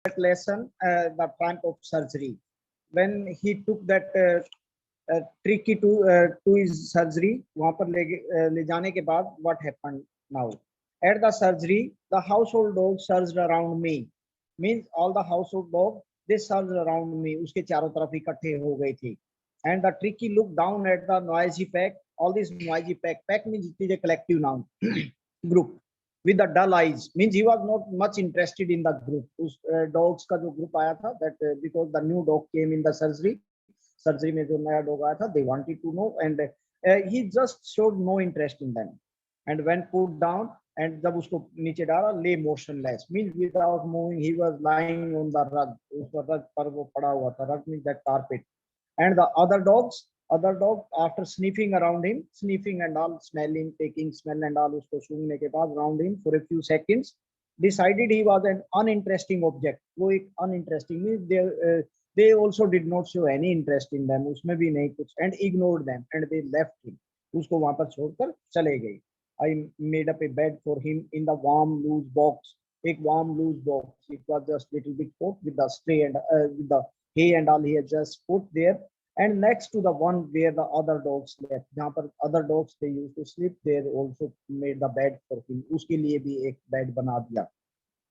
that lesson, the time of surgery. When he took that tricky to his surgery, वहाँ पर ले जाने के बाद what happened now? At the surgery, the household dog surged around me. Means all the household dog they surged around me. उसके चारों तरफ इकट्ठे हो गई थी. And the tricky looked down at the noisy pack. All this noisy pack. Pack means it is a collective noun group. With the dull eyes means he was not much interested in the group. उस dogs का जो group आया था that because the new dog came in the surgery में जो नया dog आया था they wanted to know and he just showed no interest in them. And when put down and जब उसको नीचे डाला lay motionless means without moving he was lying on the rug. उस rug पर वो पड़ा हुआ था. Rug means that carpet. And the other dog after sniffing around him, sniffing and all, smelling, taking smell and all, उसको सूंघने के बाद around him for a few seconds, decided he was an uninteresting object. वो एक uninteresting means they also did not show any interest in them. उसमें भी नहीं कुछ and ignored them and they left him. उसको वहां पर छोड़कर चले गए. I made up a bed for him in the warm loose box. एक warm loose box. It was just little bit pot with the stray and with the hay and all he had just put there. And next to the one where the other dogs slept, जहाँ पर other dogs they used to sleep, they also made the bed for him. उसके लिए भी एक bed बना दिया.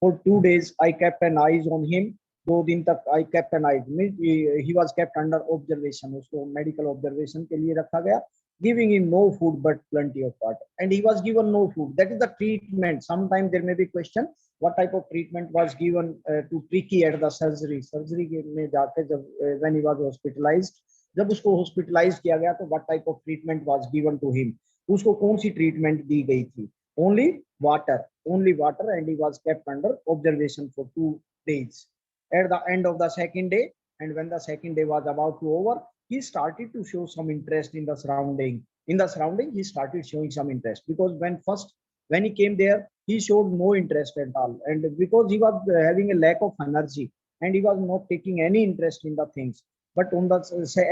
For 2 days I kept an eyes on him. 2 दिन तक I kept an eye. He was kept under observation. उसको medical observation के लिए रखा गया. Giving him no food but plenty of water. And he was given no food. That is the treatment. Sometimes there may be question what type of treatment was given to Tricky at the surgery. Surgery में जाके जब when he was hospitalized, जब उसको hospitalized किया गया तो what type of treatment was given to him? उसको कौन सी treatment दी गई थी? Only water, and he was kept under observation for 2 days. At the end of the second day, and when the second day was about to over, he started to show some interest in the surrounding. In the surrounding, he started showing some interest because when he came there, he showed no interest at all, and because he was having a lack of energy and he was not taking any interest in the things. But on the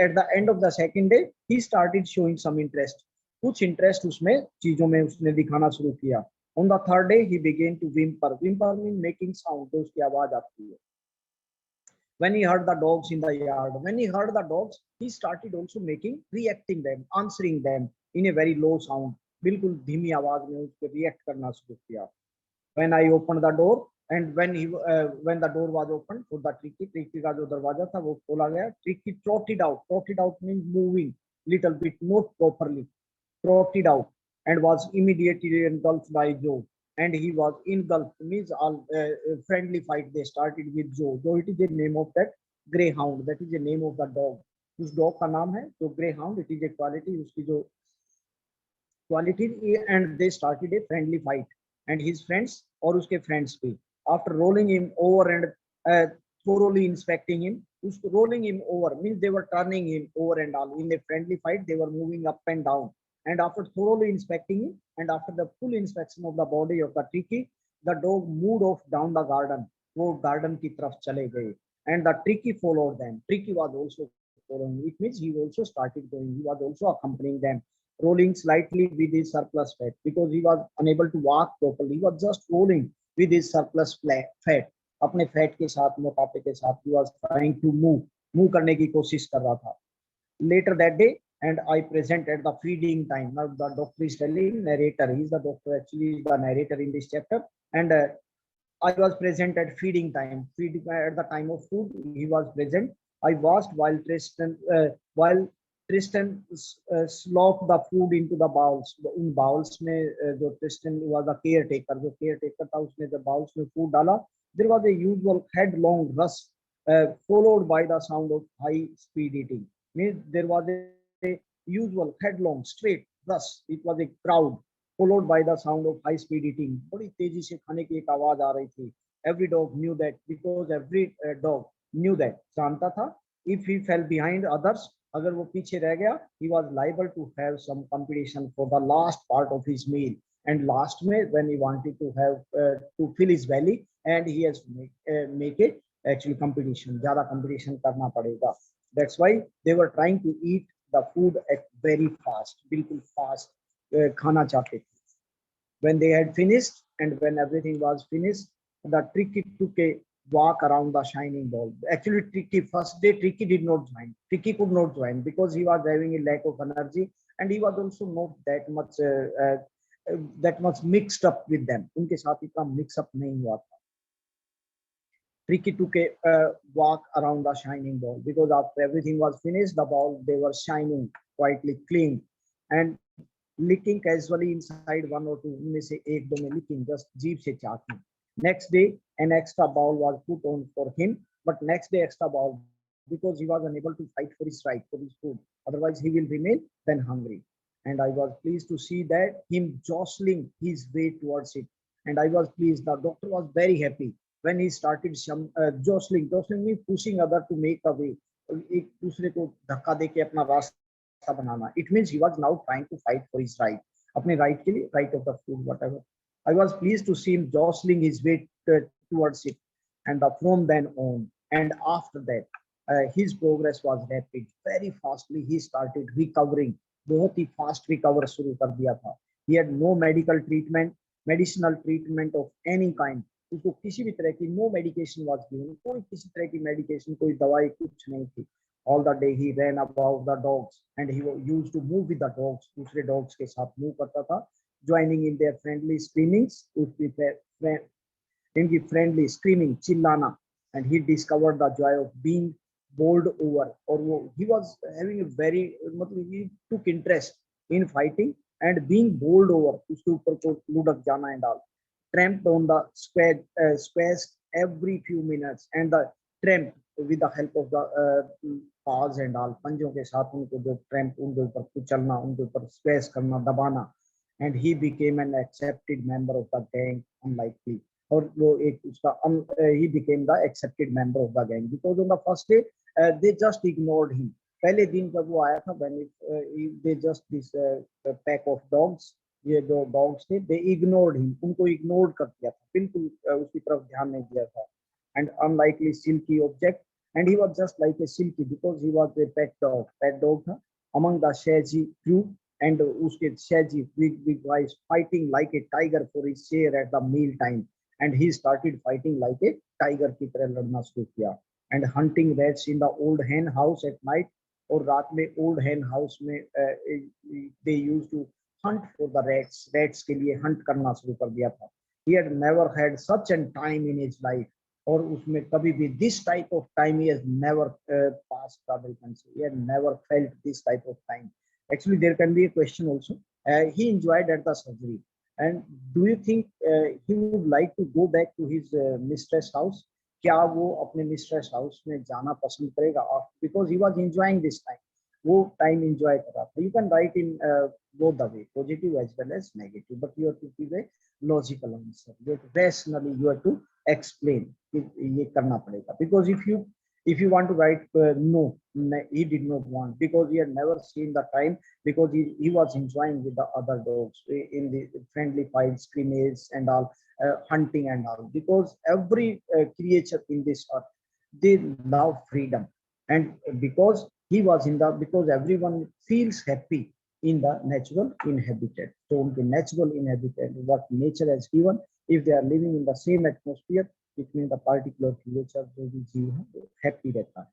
at the end of the second day, he started showing some interest. कुछ interest उसमें चीजों में उसने दिखाना शुरू किया. On the third day, he began to whimper. Whimper means making sound. तो उसकी आवाज आती है. When he heard the dogs in the yard, he started also reacting them, answering them in a very low sound. बिल्कुल धीमी आवाज में उसको react करना शुरू किया. When I opened the door and when the door was opened for the Tricky का जो दरवाजा था वो खोला गया. Tricky trotted out. Trotted out means moving little bit, not properly. Trotted out and was immediately engulfed by Joe. And he was engulfed means all friendly fight they started with Joe. Joe it is the name of that greyhound. That is the name of the dog. उस dog का नाम है जो greyhound. It is a quality. उसकी जो quality and they started a friendly fight. And his friends और उसके friends भी. After rolling him over and thoroughly inspecting him, rolling him over means they were turning him over and all. In a friendly fight, they were moving up and down. And after thoroughly inspecting him, and after the full inspection of the body of the Tricky, the dog moved off down the garden. वो garden की तरफ चले गए. And the Tricky followed them. Tricky was also following. It means he also started going. He was also accompanying them, rolling slightly with his surplus fat because he was unable to walk properly. He was just rolling with his surplus fat. अपने fat के साथ मोटापे के साथ he was trying to move करने की कोशिश कर रहा था. Later that day, and I present at the feeding time. Now the doctor is telling narrator. He is the doctor actually, the narrator in this chapter. And I was present at feeding time. Feeding at the time of food, he was present. I watched while Tristan slopped the food into the bowls. In bowls में जो Tristan was the caretaker. जो caretaker था उसने जब bowls में food डाला, there was a usual headlong rush followed by the sound of high speed eating. Means there was a usual headlong straight rush. It was a crowd followed by the sound of high speed eating. बड़ी तेजी से खाने की एक आवाज आ रही थी. Every dog knew that because every dog knew that. जानता था if he fell behind others, अगर वो पीछे रह गया, he was liable to have some competition for the last part of his meal. And last में when he wanted to have to fill his belly and he has make it actually competition. ज़्यादा competition करना पड़ेगा. That's why they were trying to eat the food at very fast, बिल्कुल fast खाना चाहते थे. When they had finished and when everything was finished, the Tricky took a walk around the shining ball. Actually, Tricky first day Tricky did not join. Tricky could not join because he was having a lack of energy, and he was also not that much mixed up with them. उनके साथ इतना mix up नहीं हुआ था. Tricky took a walk around the shining ball because after everything was finished, the ball they were shining quietly clean and licking casually inside one or two उनमें से एक दो में licking just जीभ से चाटना. Next day, an extra ball was put on for him, but next day extra ball because he was unable to fight for his right for his food. Otherwise, he will remain then hungry. And I was pleased to see that him jostling his way towards it. And I was pleased. The doctor was very happy when he started some jostling. Jostling means pushing other to make a way. एक दूसरे को धक्का देके अपना रास्ता बनाना. It means he was now trying to fight for his right. अपने right के लिए right of the food whatever. I was pleased to see him jostling his way towards it, and from then on, and after that, his progress was rapid. Very fastly, he started recovering. बहुत ही fast recover शुरू कर दिया था. He had no medicinal treatment of any kind. उसको किसी भी तरह की no medication was given. कोई किसी तरह की medication, कोई दवाई कुछ नहीं थी. All the day he ran about the dogs, and he used to move with the dogs. दूसरे dogs के साथ move करता था. Joining in their friendly screamings, इनकी friendly screaming, चिल्लाना, and he discovered the joy of being bowled over. और वो he was having a very मतलब he took interest in fighting and being bowled over. उसके ऊपर को लुढ़क जाना and all. Tramped on the squares every few minutes, and the tramp with the help of the paws and all, पंजों के साथ उनको जो tramp उनके ऊपर कुचलना, उनके ऊपर squares करना, दबाना. And he became an accepted member of the gang unlikely. और वो एक उसका he became the accepted member of the gang because on the first day they just ignored him. पहले दिन जब वो आया था when they just this pack of dogs, ये जो dogs थे, they ignored him. उनको ignored कर दिया था, बिल्कुल उसकी तरफ ध्यान नहीं दिया था. And unlikely silky object, and he was just like a silky because he was a pet dog था among the Shaji crew. And उसके Shaji big guys fighting like a tiger for his share at the meal time, and he started fighting like a tiger की तरह लड़ना शुरू किया. And hunting rats in the old hen house at night, और रात में old hen house में they used to hunt for the rats के लिए hunt करना शुरू कर दिया था. He had never had such a time in his life, और उसमें कभी भी this type of time he has never passed. He had never felt this type of time. Actually, there can be a question also. He enjoyed at the surgery. And do you think he would like to go back to his mistress house? क्या वो अपने mistress house में जाना पसंद करेगा? Because he was enjoying this time. वो time enjoy कर रहा था. You can write in both the way, positive as well as negative, but you have to give a logical answer. Rationally, you have to explain. ये करना पड़ेगा. Because if you want to write no, he did not want because he had never seen the time, because he was enjoying with the other dogs in the friendly fight, scrimmage and all, hunting and all, because every creature in this earth, they love freedom. And because he was because everyone feels happy in the natural inhabitat. So the natural inhabitat, what nature has given, if they are living in the same atmosphere, it means the particular creature जो भी जीव है वो happy रहता है.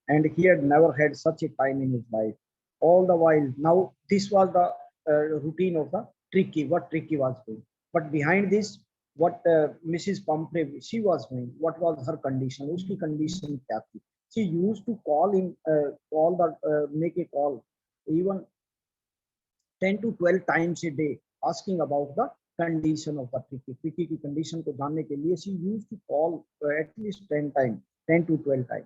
And he had never had such a time in his life. All the while, now this was the routine of the Tricky, what Tricky was doing. But behind this, what Mrs. Pumphrey she was doing, what was her condition? उसकी condition क्या थी? She used to call him, make a call, even 10 to 12 times a day, asking about the condition of the Tricky. Tricky की condition को जानने के लिए she used to call at least 10 times, 10 to 12 times.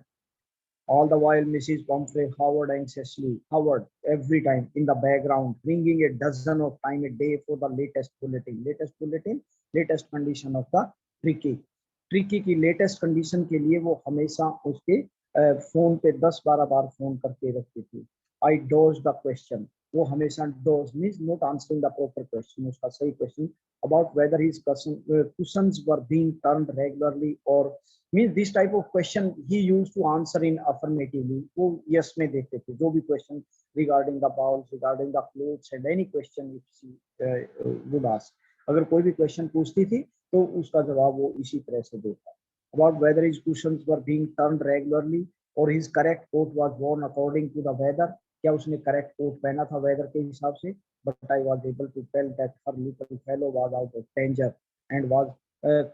All the while, Mrs. Pumphrey hovered every time in the background, ringing a dozen of times a day for the latest bulletin, latest condition of the Tricky. Tricky की latest condition के लिए वो हमेशा उसके phone पे 10-12 बार phone करके रखती थी. I dodged the question. वो हमेशा dodge means not answering the proper question, उसका सही question about whether his cushions were being turned regularly, or means this type of question he used to answer in affirmatively. वो yes में देते थे जो भी question regarding the balls, regarding the clothes, and any question if she would ask. अगर कोई भी question पूछती थी तो उसका जवाब वो इसी तरह से देता. about whether his cushions were being turned regularly or his correct coat was worn according to the weather, क्या उसने correct coat पहना था weather के हिसाब से, but I was able to tell that her little fellow was out of danger and was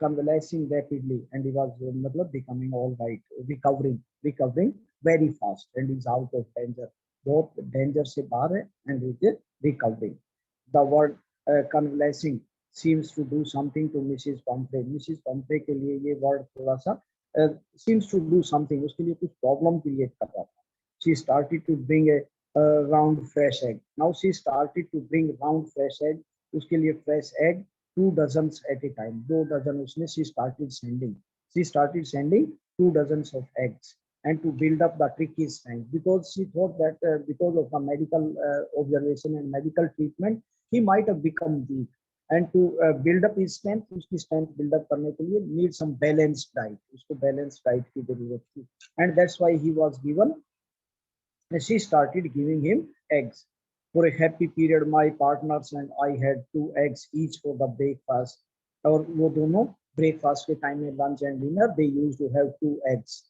convalescing rapidly and he was मतलब becoming all right, recovering very fast and is out of danger, बहुत danger से बाहर है and is recovering. The word convalescing seems to do something to Mrs. Pumphrey. Mrs. Pumphrey के लिए ये word थोड़ा सा seems to do something, उसके लिए कुछ problem create कर रहा था. She started to bring a round fresh egg. Now she started to bring round fresh egg. उसके लिए fresh egg 2 dozens at a time. 2 dozen उसने she started sending. She started sending 2 dozens of eggs and to build up the tricky strength because she thought that because of the medical observation and medical treatment he might have become weak and to build up his strength, उसकी strength build up करने के लिए need some balanced diet, उसको balanced diet की जरूरत थी and that's why he was given, she started giving him eggs. For a happy period my partners and I had 2 eggs each for the breakfast. और वो दोनों breakfast के time में lunch and dinner they used to have 2 eggs,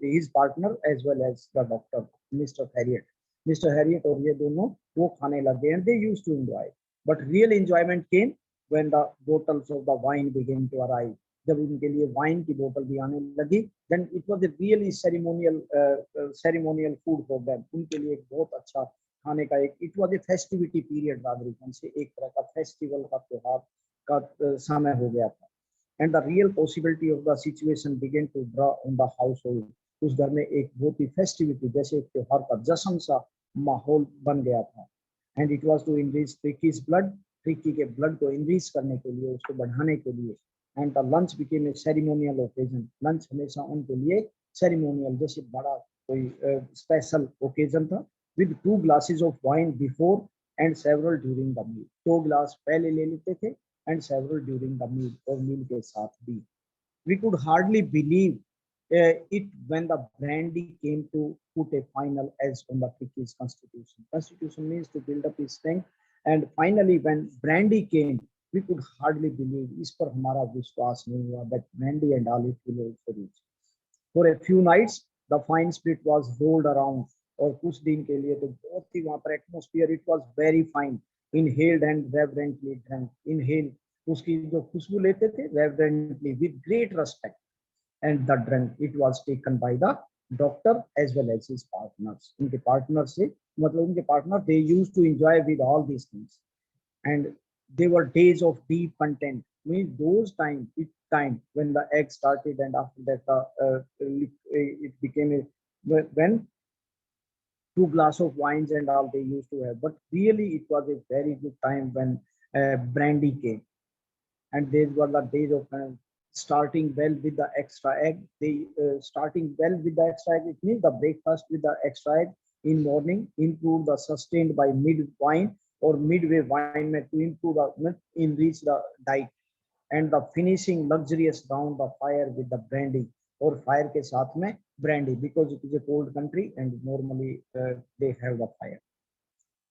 his partner as well as the doctor Mr. Harriet और ये दोनों वो खाने लगे and they used to enjoy. But real enjoyment came when the bottles of the wine began to arrive. जब उनके लिए wine की बोतल भी आने लगी then it was a really ceremonial food for them. उनके लिए एक बहुत अच्छा खाने का एक it was a festivity period rather you can say, एक तरह का फेस्टिवल का त्योहार का समय हो गया था and the real possibility of the situation began to draw on the household. उस घर में एक बहुत ही फेस्टिविटी जैसे एक त्योहार का जश्न सा माहौल बन गया था and it was to enrich Tricky's blood, Tricky के blood को enrich करने के लिए उसको बढ़ाने के लिए and the lunch became a ceremonial occasion. Lunch हमेशा उनके लिए ceremonial जैसे बड़ा कोई special occasion था with 2 glasses of wine before and several during the meal. 2 glass पहले ले लेते थे and several during the meal और meal के साथ भी. We could hardly believe it when the brandy came to put a final edge on the Tricky's constitution. Constitution means to build up his strength and finally when brandy came we could hardly believe, इस पर हमारा विश्वास नहीं हुआ that brandy and all it will also reach. For a few nights the fine spirit was rolled around और कुछ दिन के लिए तो बहुत ही वहाँ पर atmosphere it was very fine, inhaled and reverently drank. Inhale उसकी जो खुशबू लेते थे reverently with great respect and the drink it was taken by the doctor as well as his partners. उनके partner से मतलब उनके partner they used to enjoy with all these things and they were days of deep content. Means those time when the egg started and after that it became a when 2 glass of wines and all they used to have. But really it was a very good time when brandy came and these were the days of starting well with the extra egg. They starting well with the extra egg. It means the breakfast with the extra egg in morning, improve the sustained by mid wine or midway wine to improve the enrich the diet and the finishing luxurious round the fire with the brandy or fire के साथ में brandy because it is a cold country and normally they have the fire.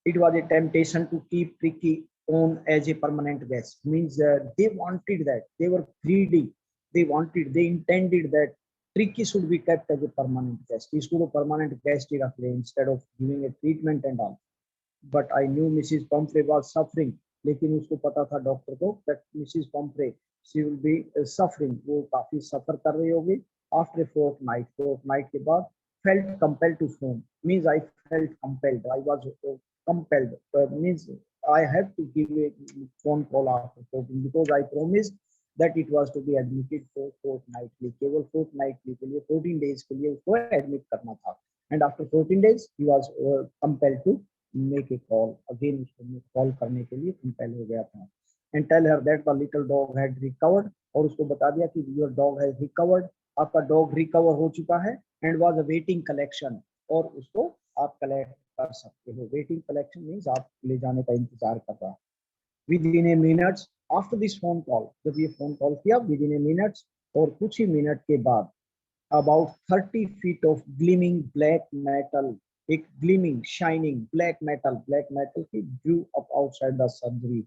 It was a temptation to keep Tricky on as a permanent guest. Means they wanted that. They were greedy. They intended that Tricky should be kept as a permanent guest. He should be a permanent guest instead of giving a treatment and all. But I knew Mrs. Pumphrey was suffering. लेकिन उसको पता था doctor को that Mrs. Pumphrey she will be suffering. वो काफी सफर कर रही होगी. After a fortnight के बाद felt compelled to phone. Means I felt compelled. I was compelled. Means I had to give a phone call after 14 because I promised that it was to be admitted for fortnightly. केवल fortnightly के लिए 14 days के लिए उसको admit करना था. And after 14 days he was compelled to make a call again. उसको call करने के लिए compel हो गया था and tell her that the little dog had recovered और उसको बता दिया कि your dog has recovered, आपका dog recover हो चुका है and was awaiting collection और उसको आप collect कर सकते हो. Waiting collection means आप ले जाने का इंतजार कर रहा. Within a minute after this phone call, जब ये phone call किया within a minute और कुछ ही मिनट के बाद about 30 feet of gleaming black metal, एक gleaming shining black metal की drew up outside the surgery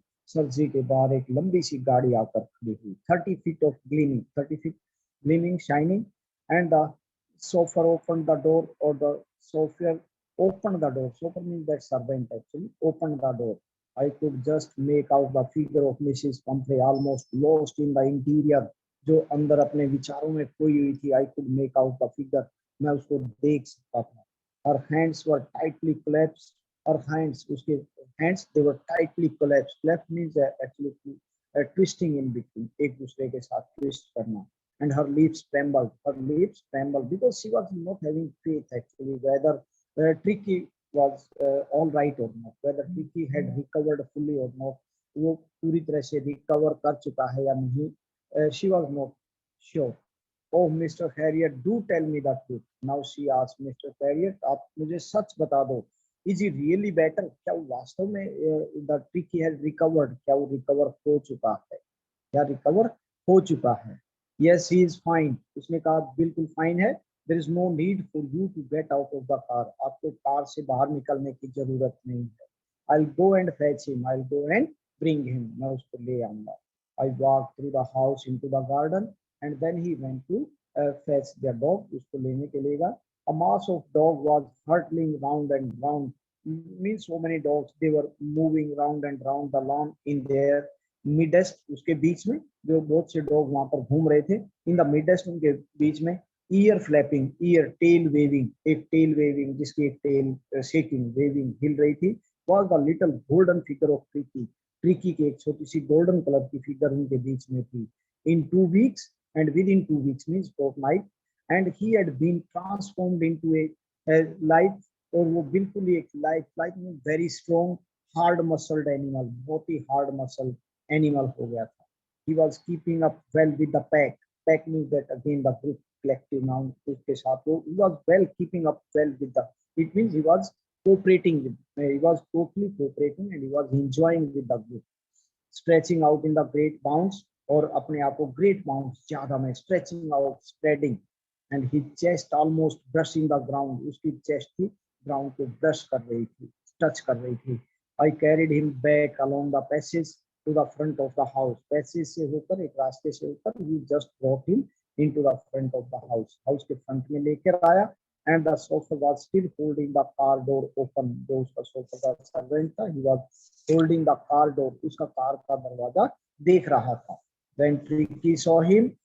के बाहर एक लंबी सी गाड़ी आकर खड़ी हुई. 30 feet of gleaming, 30 feet gleaming, shining, and the chauffeur opened the door, or the chauffeur opened the door. Chauffeur means that servant actually opened the door. I could just make out the figure of Mrs. Pumphrey almost lost in the interior. जो अंदर अपने विचारों में खोई हुई थी. I could make out the figure. मैं उसको देख सकता था. Her hands were tightly collapsed. Her hands, उसके hands, they were tightly collapsed. Collapsed means actually twisting in between, एक दूसरे के साथ twist करना. And her lips trembled. Her lips trembled because she was not having faith actually whether Tricky was all right or not, whether Tricky had recovered fully or not. वो पूरी तरह से recover कर चुका है या नहीं. She was not sure. Oh, Mr. Harriet, do tell me the truth. Now she asked Mr. Harriet, आप मुझे सच बता दो. Is he really better? क्या वो वास्तव में the Tricky has recovered? क्या वो recover हो चुका है? क्या recover हो चुका है? Yes, he is fine. उसने कहा बिल्कुल fine है. There is no need for you to get out of the car. आपको कार से बाहर निकलने की जरूरत नहीं है. I'll go and fetch him. I'll go and bring him. मैं उसको ले आऊंगा. I walked through the house into the garden, and then he went to fetch their dog. उसको लेने के लिए गया. A mass of dog was hurtling round and round. Means so many dogs. They were moving round and round the lawn in their midst. उसके बीच में जो बहुत से डॉग वहां पर घूम रहे थे. In the midst उनके बीच में ear flapping, ear, tail waving, एक tail waving जिसकी एक tail shaking, waving हिल रही थी, was the little golden figure of Tricky. Tricky की एक छोटी सी golden color की figure उनके बीच में थी. In 2 weeks, and within 2 weeks means fortnight, and he had been transformed into a life, और वो बिल्कुल एक life में very strong, hard muscled animal, बहुत ही hard muscled animal हो गया था. He was keeping up well with the pack. Pack means that again the group, collective noun, group के साथ वो. He was well keeping up well with the. It means he was cooperating with. He was totally cooperating and he was enjoying with the group. Stretching out in the great bounds, और अपने आप को great bounds ज्यादा में stretching out, spreading, and his chest almost brushing the ground. उसकी chest थी ground को brush कर रही थी, touch कर रही थी. I carried him back along the passage to the front of the house. Passage से होकर एक रास्ते से होकर we just brought him into the front of the house. House के front में लेकर आया, and the chauffeur was still holding the car door open. जो उसका chauffeur का servant था, he was holding the car door. उसका कार का दरवाजा देख रहा था. When Tricky saw him,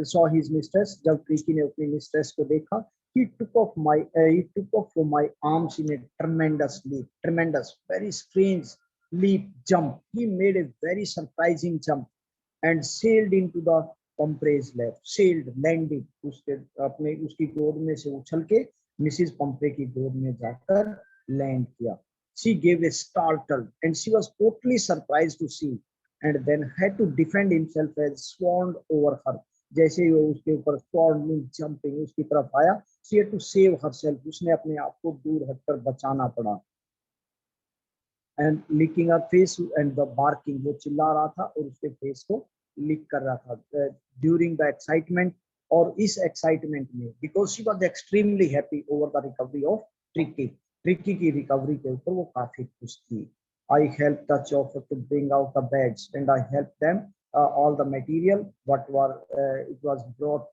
saw his mistress, जब Tricky ने अपनी mistress को देखा, he took off from my arms in a tremendous leap, tremendous, very strange leap, jump. He made a very surprising jump and sailed into the Pumphrey's lap. Sailed, landed, उसके अपने उसकी गोद में से उछल के मिसिस पंपरे की गोद में जाकर लैंड किया. She gave a startle and she was totally surprised to see, and then had to defend himself as swarmed over her. जैसे ही वो उसके ऊपर swarmed में jumping उसकी तरफ आया, she had to save herself. उसने अपने आप को दूर हटकर बचाना पड़ा. And licking her face and the barking, वो चिल्ला रहा था और उसके फेस को लिक कर रहा था during the excitement, और इस excitement में because she was extremely happy over the recovery of Tricky. Tricky की recovery के ऊपर वो काफी खुश थी. I helped the chauffeur to bring out the beds, and I helped them all the material what it was brought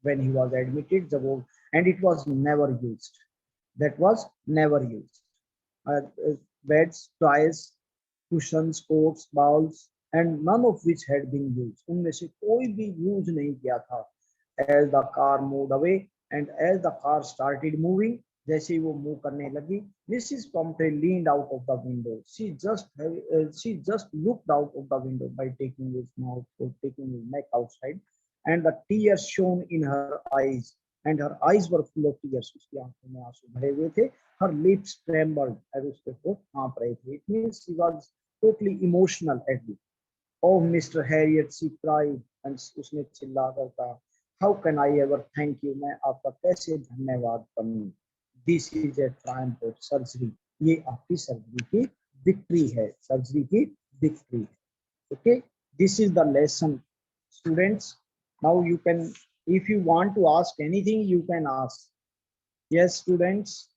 when he was admitted, and it was never used. That was never used. Uh, Beds, toys, cushions, coats, bowls, and none of which had been used. उनमें से कोई भी use नहीं किया था. As the car moved away, and as the car started moving, जैसे ही वो move करने लगी, Mrs. Pumphrey leaned out of the window. She just looked out of the window by taking his mouth or taking his neck outside, and the tears shone in her eyes, and her eyes were full of tears. उसकी आंखों में आंसू भरे हुए थे. Her lips trembled, और उसके होंठ कांप रहे थे. It means she was totally emotional at it. Oh, Mr. Harriet, she cried, and उसने चिल्लाकर कहा, how can I ever thank you? मैं आपका कैसे धन्यवाद करूं? This is a triumph of surgery. ये आपकी सर्जरी की विक्ट्री है. सर्जरी की victory. Okay, this is the lesson, students. Now you can, if you want to ask anything, you can ask. Yes, students.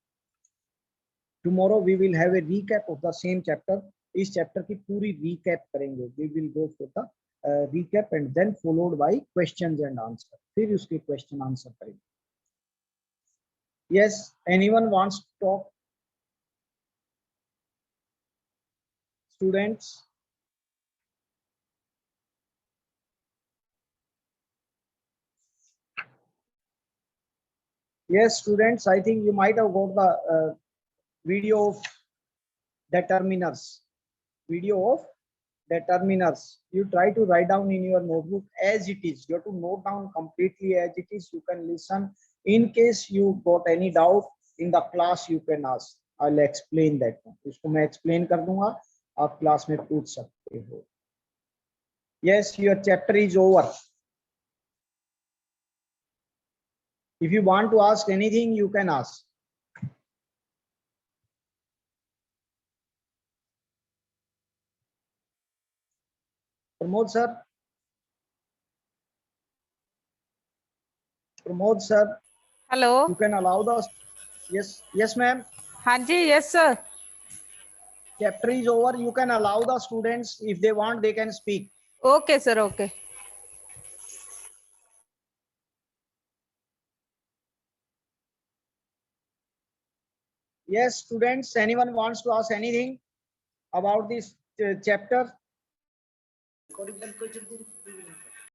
Tomorrow we will have a recap of the same chapter. इस chapter की पूरी recap करेंगे. We will go for the recap and then followed by questions and answer. फिर उसके question answer करेंगे. Yes, anyone wants to talk? Students? Yes, students, I think you might have got the video of determiners. Video of determiners. You try to write down in your notebook as it is. You have to note down completely as it is. You can listen. In case you got any doubt in the class, you can ask. I'll explain that. इसको मैं explain कर दूंगा. आप class में पूछ सकते हो. Yes, your chapter is over. If you want to ask anything, you can ask. Pramod sir. Pramod sir. Hello. You can allow the. Yes, ma'am. Hanji, yes, sir. Chapter is over. You can allow the students if they want, they can speak. Okay, sir. Okay. Yes, students, anyone wants to ask anything about this chapter?